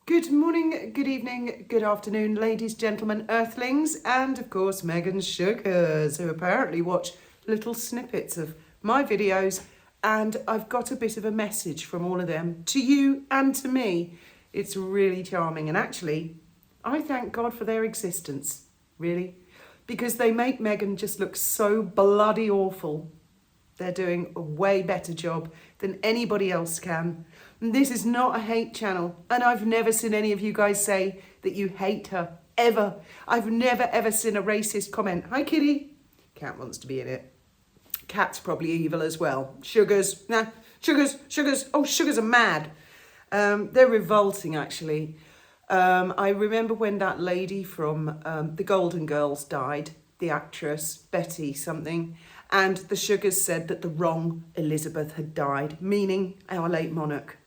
Good morning, good evening, good afternoon, ladies, gentlemen, earthlings, and of course Megan's sugars, who apparently watch little snippets of my videos, and I've got a bit of a message from all of them to you and to me. It's really charming, and actually, I thank God for their existence, really, because they make Megan just look so bloody awful. They're doing a way better job than anybody else can. And this is not a hate channel. And I've never seen any of you guys say that you hate her, ever. I've never, ever seen a racist comment. Hi, kitty. Cat wants to be in it. Cat's probably evil as well. Sugars. Nah, sugars. Oh, sugars are mad. They're revolting, actually. I remember when that lady from the Golden Girls died, the actress, Betty something, and the sugars said that the wrong Elizabeth had died, meaning our late monarch.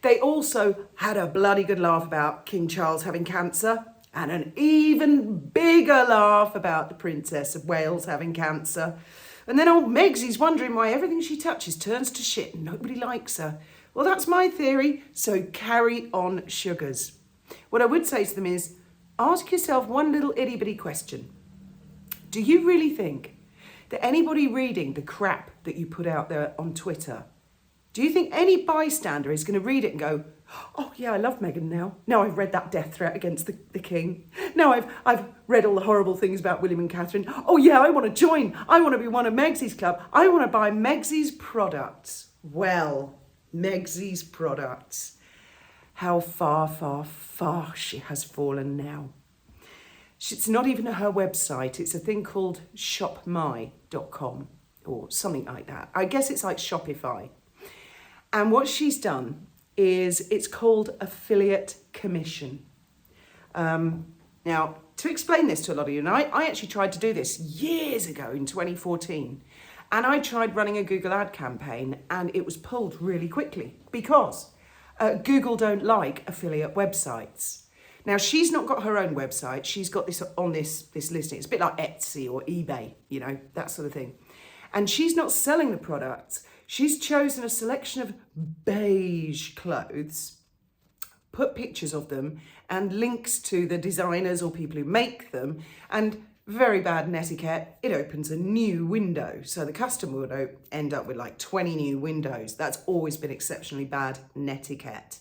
They also had a bloody good laugh about King Charles having cancer, and an even bigger laugh about the Princess of Wales having cancer. And then old Megsy's wondering why everything she touches turns to shit and nobody likes her. Well, that's my theory, so carry on, sugars. What I would say to them is, ask yourself one little itty-bitty question. Do you really think that anybody reading the crap that you put out there on Twitter, do you think any bystander is going to read it and go, oh yeah, I love Meghan now. Now I've read that death threat against the king. Now I've read all the horrible things about William and Catherine. Oh yeah, I want to join. I want to be one of Megsy's club. I want to buy Megsy's products. Well, Megsy's products. How far, far, far she has fallen now. It's not even her website. It's a thing called shopmy.com or something like that. I guess it's like Shopify. And what she's done is it's called affiliate commission. Now, to explain this to a lot of you, and I actually tried to do this years ago in 2014. And I tried running a Google ad campaign and it was pulled really quickly because Google don't like affiliate websites. Now, she's not got her own website. She's got this on this listing. It's a bit like Etsy or eBay, you know, that sort of thing. And she's not selling the products. She's chosen a selection of beige clothes, put pictures of them and links to the designers or people who make them. And very bad netiquette, it opens a new window. So the customer would end up with like 20 new windows. That's always been exceptionally bad netiquette.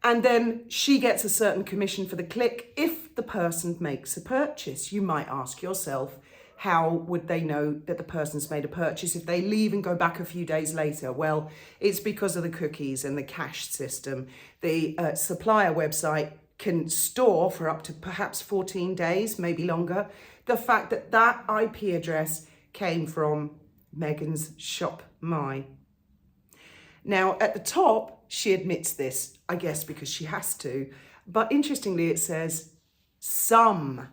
And then she gets a certain commission for the click if the person makes a purchase. You might ask yourself, how would they know that the person's made a purchase if they leave and go back a few days later? Well, it's because of the cookies and the cache system. The supplier website can store for up to perhaps 14 days, maybe longer, the fact that that IP address came from Megan's Shop My. Now, at the top, she admits this, I guess because she has to, but interestingly, it says some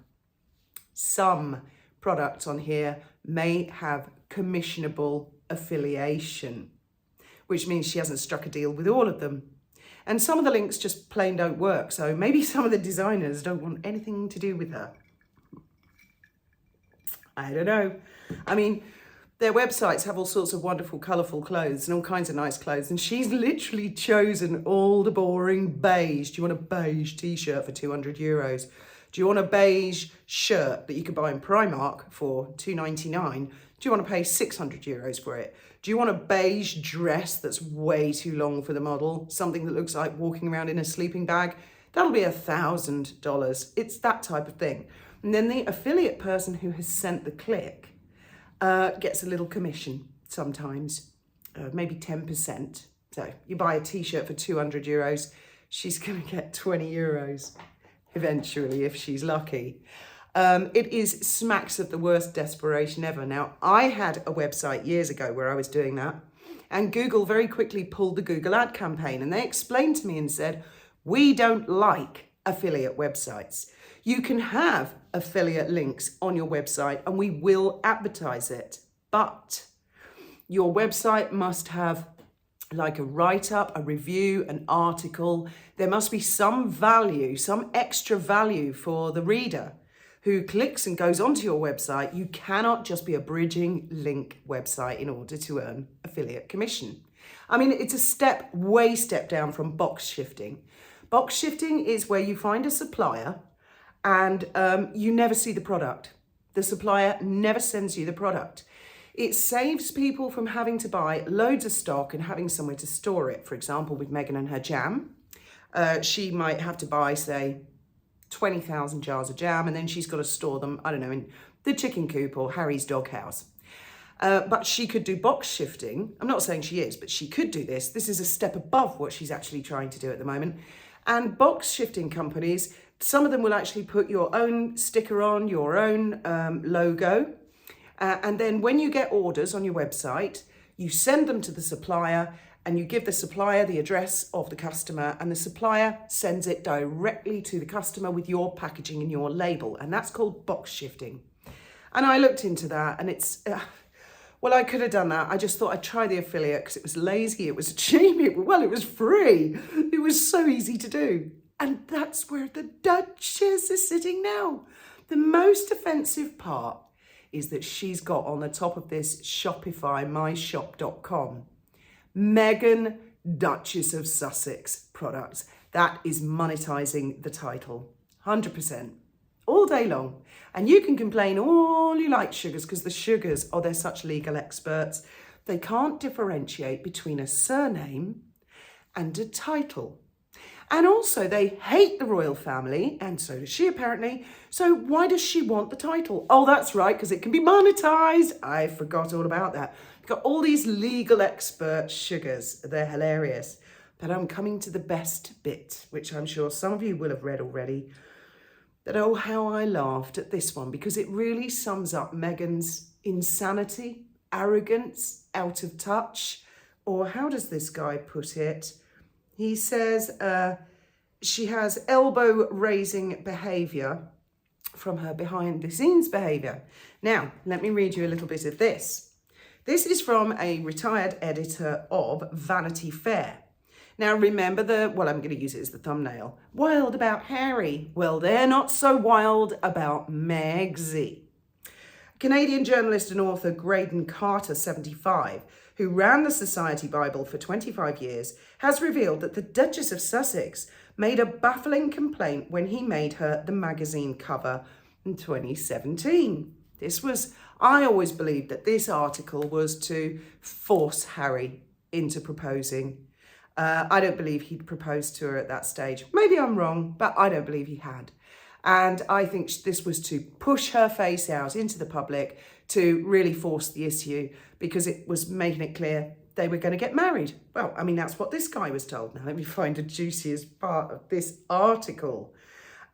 products on here may have commissionable affiliation, which means she hasn't struck a deal with all of them. And some of the links just plain don't work, so maybe some of the designers don't want anything to do with her. I don't know. I mean, their websites have all sorts of wonderful, colourful clothes and all kinds of nice clothes, and she's literally chosen all the boring beige. Do you want a beige t-shirt for 200 euros? Do you want a beige shirt that you could buy in Primark for £2.99? Do you want to pay 600 euros for it? Do you want a beige dress that's way too long for the model? Something that looks like walking around in a sleeping bag? That'll be $1,000. It's that type of thing. And then the affiliate person who has sent the click gets a little commission sometimes, maybe 10%. So you buy a t-shirt for 200 euros, she's going to get 20 euros. Eventually, if she's lucky. It is smacks of the worst desperation ever. Now, I had a website years ago where I was doing that, and Google very quickly pulled the Google ad campaign, and they explained to me and said, we don't like affiliate websites. You can have affiliate links on your website and we will advertise it, but your website must have like a write-up, a review, an article. There must be some value, some extra value for the reader who clicks and goes onto your website. You cannot just be a bridging link website in order to earn affiliate commission. I mean, it's a step down from box shifting. Box shifting is where you find a supplier and you never see the product. The supplier never sends you the product. It saves people from having to buy loads of stock and having somewhere to store it. For example, with Megan and her jam, she might have to buy, say, 20,000 jars of jam, and then she's got to store them, I don't know, in the chicken coop or Harry's doghouse. But she could do box shifting. I'm not saying she is, but she could do this. This is a step above what she's actually trying to do at the moment. And box shifting companies, some of them will actually put your own sticker on, your own logo. And then when you get orders on your website, you send them to the supplier and you give the supplier the address of the customer, and the supplier sends it directly to the customer with your packaging and your label. And that's called box shifting. And I looked into that, and it's, well, I could have done that. I just thought I'd try the affiliate because it was lazy, it was cheap, it was free. It was so easy to do. And that's where the Duchess is sitting now. The most offensive part is that she's got on the top of this Shopify, myshop.com, Meghan, Duchess of Sussex products. That is monetizing the title, 100%, all day long. And you can complain all you like, sugars, because the sugars, they're such legal experts. They can't differentiate between a surname and a title. And also they hate the royal family, and so does she apparently. So why does she want the title? Oh, that's right, because it can be monetized. I forgot all about that. We've got all these legal expert sugars. They're hilarious. But I'm coming to the best bit, which I'm sure some of you will have read already. That, oh, how I laughed at this one, because it really sums up Meghan's insanity, arrogance, out of touch. Or how does this guy put it? He says she has elbow-raising behaviour from her behind-the-scenes behaviour. Now, let me read you a little bit of this. This is from a retired editor of Vanity Fair. Now, remember I'm going to use it as the thumbnail. Wild about Harry. Well, they're not so wild about Megsy. Canadian journalist and author Graydon Carter, 75, who ran the Society Bible for 25 years, has revealed that the Duchess of Sussex made a baffling complaint when he made her the magazine cover in 2017. I always believed that this article was to force Harry into proposing. I don't believe he'd proposed to her at that stage. Maybe I'm wrong, but I don't believe he had. And I think this was to push her face out into the public, to really force the issue, because it was making it clear they were going to get married. Well, I mean, that's what this guy was told. Now, let me find the juiciest part of this article.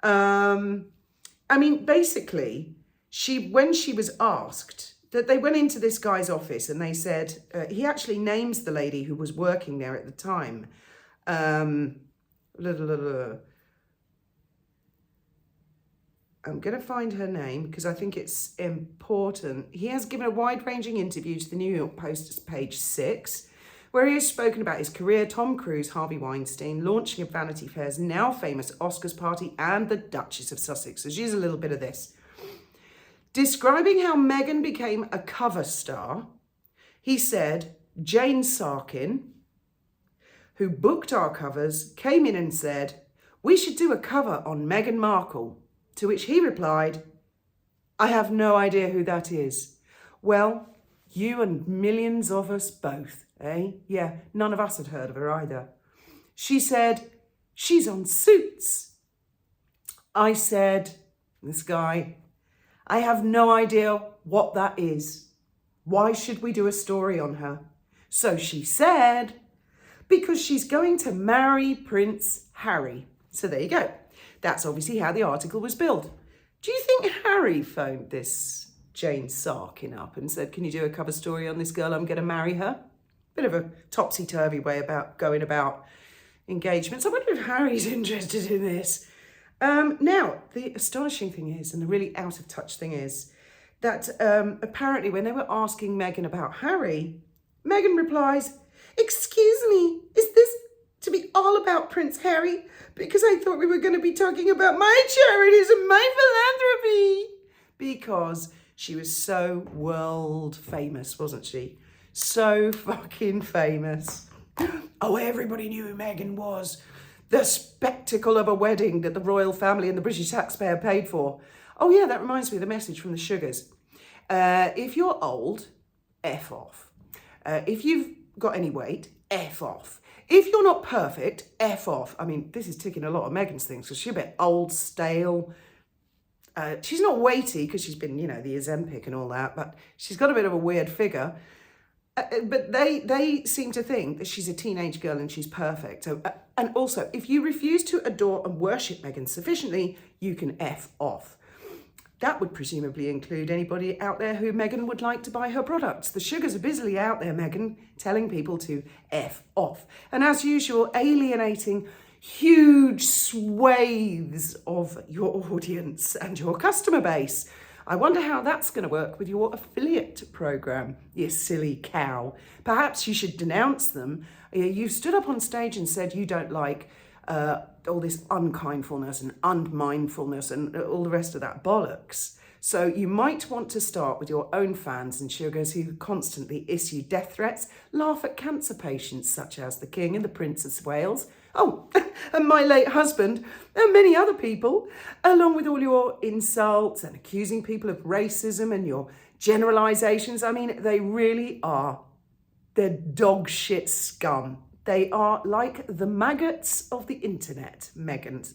I mean, basically, when she was asked, that they went into this guy's office and they said, he actually names the lady who was working there at the time. I'm going to find her name because I think it's important. He has given a wide-ranging interview to the New York Post, page 6, where he has spoken about his career, Tom Cruise, Harvey Weinstein, launching of Vanity Fair's now famous Oscars party, and the Duchess of Sussex. So she's a little bit of this. Describing how Meghan became a cover star, he said, Jane Sarkin, who booked our covers, came in and said, we should do a cover on Meghan Markle. To which he replied, I have no idea who that is. Well, you and millions of us both, eh? Yeah, none of us had heard of her either. She said, she's on Suits. I said, this guy, I have no idea what that is. Why should we do a story on her? So she said, because she's going to marry Prince Harry. So there you go. That's obviously how the article was built. Do you think Harry phoned this Jane Sarkin up and said, can you do a cover story on this girl? I'm going to marry her. Bit of a topsy-turvy way about going about engagements. I wonder if Harry's interested in this. Now, the astonishing thing is, and the really out-of-touch thing is, that apparently when they were asking Meghan about Harry, Meghan replies, excuse me, is this to be all about Prince Harry? Because I thought we were going to be talking about my charities and my philanthropy. Because she was so world famous, wasn't she? So fucking famous. Oh, everybody knew who Meghan was. the spectacle of a wedding that the royal family and the British taxpayer paid for. Oh yeah, that reminds me of the message from the Sugars. If you're old, F off. If you've got any weight, F off. If you're not perfect, F off. I mean, this is ticking a lot of Meghan's things because she's a bit old, stale. She's not weighty because she's been, the Ozempic and all that, but she's got a bit of a weird figure. But they seem to think that she's a teenage girl and she's perfect. So, and also, if you refuse to adore and worship Meghan sufficiently, you can F off. That would presumably include anybody out there who Meghan would like to buy her products. The Sugars are busily out there, Meghan, telling people to F off. And as usual, alienating huge swathes of your audience and your customer base. I wonder how that's going to work with your affiliate program, you silly cow. Perhaps you should denounce them. You stood up on stage and said you don't like all this unkindfulness and unmindfulness and all the rest of that bollocks. So you might want to start with your own fans and Sugars who constantly issue death threats, laugh at cancer patients such as the King and the Princess of Wales. Oh, and my late husband and many other people, along with all your insults and accusing people of racism and your generalizations. I mean, they really are. They're dog shit scum. They are like the maggots of the internet, Meghan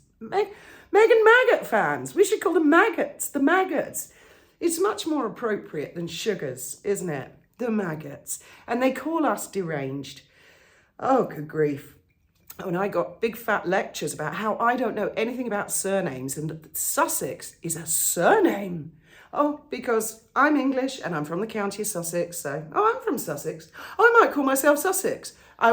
Maggot fans. We should call them maggots, the maggots. It's much more appropriate than Sugars, isn't it? The maggots. And they call us deranged. Oh, good grief. Oh, and I got big fat lectures about how I don't know anything about surnames and that Sussex is a surname. Oh, because I'm English and I'm from the county of Sussex, so, I'm from Sussex. I might call myself Sussex. I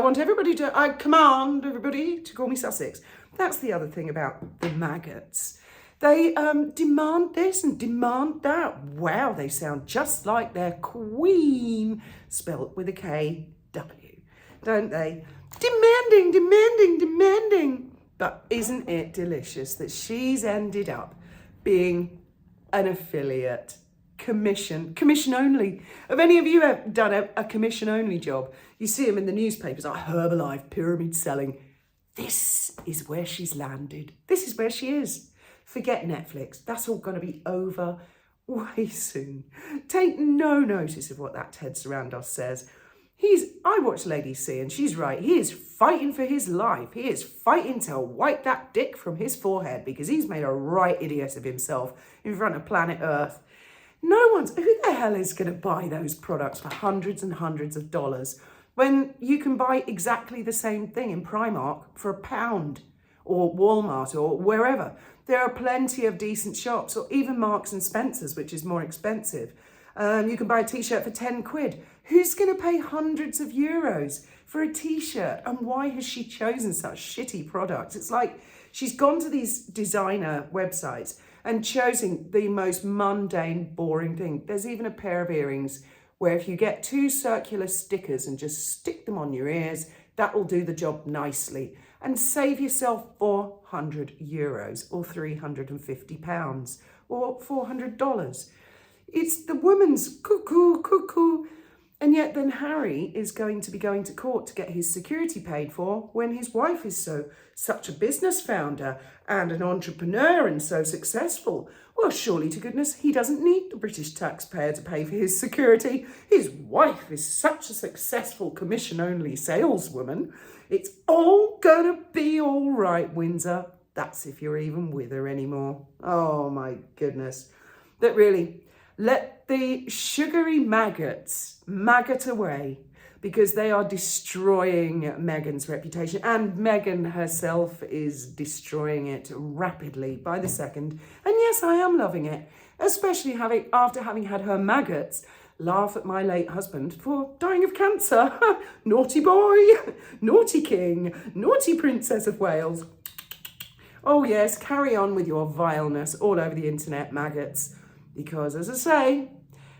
command everybody to call me Sussex. That's the other thing about the maggots. They demand this and demand that. Wow, they sound just like their queen, spelt with a K-W, don't they? Demanding. But isn't it delicious that she's ended up being an affiliate, commission only? Have any of you ever done a commission only job? You see them in the newspapers, like Herbalife, pyramid selling. This is where she's landed. This is where she is. Forget Netflix. That's all going to be over way soon. Take no notice of what that Ted Sarandos says. I watch Lady C and she's right. He is fighting for his life. He is fighting to wipe that dick from his forehead because he's made a right idiot of himself in front of planet Earth. Who the hell is going to buy those products for hundreds and hundreds of dollars when you can buy exactly the same thing in Primark for £1 or Walmart or wherever? There are plenty of decent shops, or even Marks and Spencer's, which is more expensive. You can buy a t-shirt for 10 quid. Who's going to pay hundreds of euros for a t-shirt? And why has she chosen such shitty products? It's like she's gone to these designer websites and chosen the most mundane, boring thing. There's even a pair of earrings where if you get 2 circular stickers and just stick them on your ears, that will do the job nicely and save yourself 400 euros or £350 or $400. It's the woman's cuckoo. And yet then Harry is going to be going to court to get his security paid for when his wife is such a business founder and an entrepreneur and so successful. Well, surely to goodness, he doesn't need the British taxpayer to pay for his security. His wife is such a successful commission-only saleswoman. It's all gonna be all right, Windsor. That's if you're even with her anymore. Oh my goodness. That really... Let the sugary maggots maggot away because they are destroying Meghan's reputation, and Meghan herself is destroying it rapidly by the second. And yes, I am loving it, especially after having had her maggots laugh at my late husband for dying of cancer. Naughty boy, naughty king, naughty Princess of Wales. Oh yes, carry on with your vileness all over the internet, maggots. Because, as I say,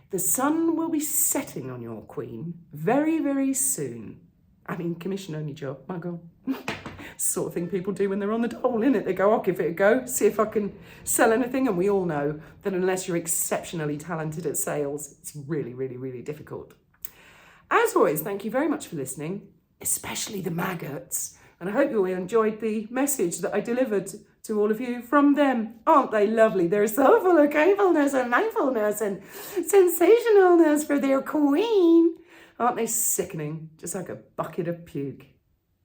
the sun will be setting on your queen very, very soon. I mean, commission-only job, my God. Sort of thing people do when they're on the dole, innit? They go, I'll give it a go, see if I can sell anything. And we all know that unless you're exceptionally talented at sales, it's really, really, really difficult. As always, thank you very much for listening, especially the maggots. And I hope you all enjoyed the message that I delivered to all of you from them. Aren't they lovely? They're so full of capableness and mindfulness and sensationalness for their queen. Aren't they sickening? Just like a bucket of puke.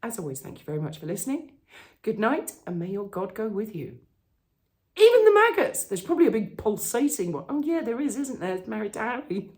As always, thank you very much for listening. Good night, and may your God go with you. Even the maggots. There's probably a big pulsating one. Oh yeah, there is, isn't there? It's married to Harry.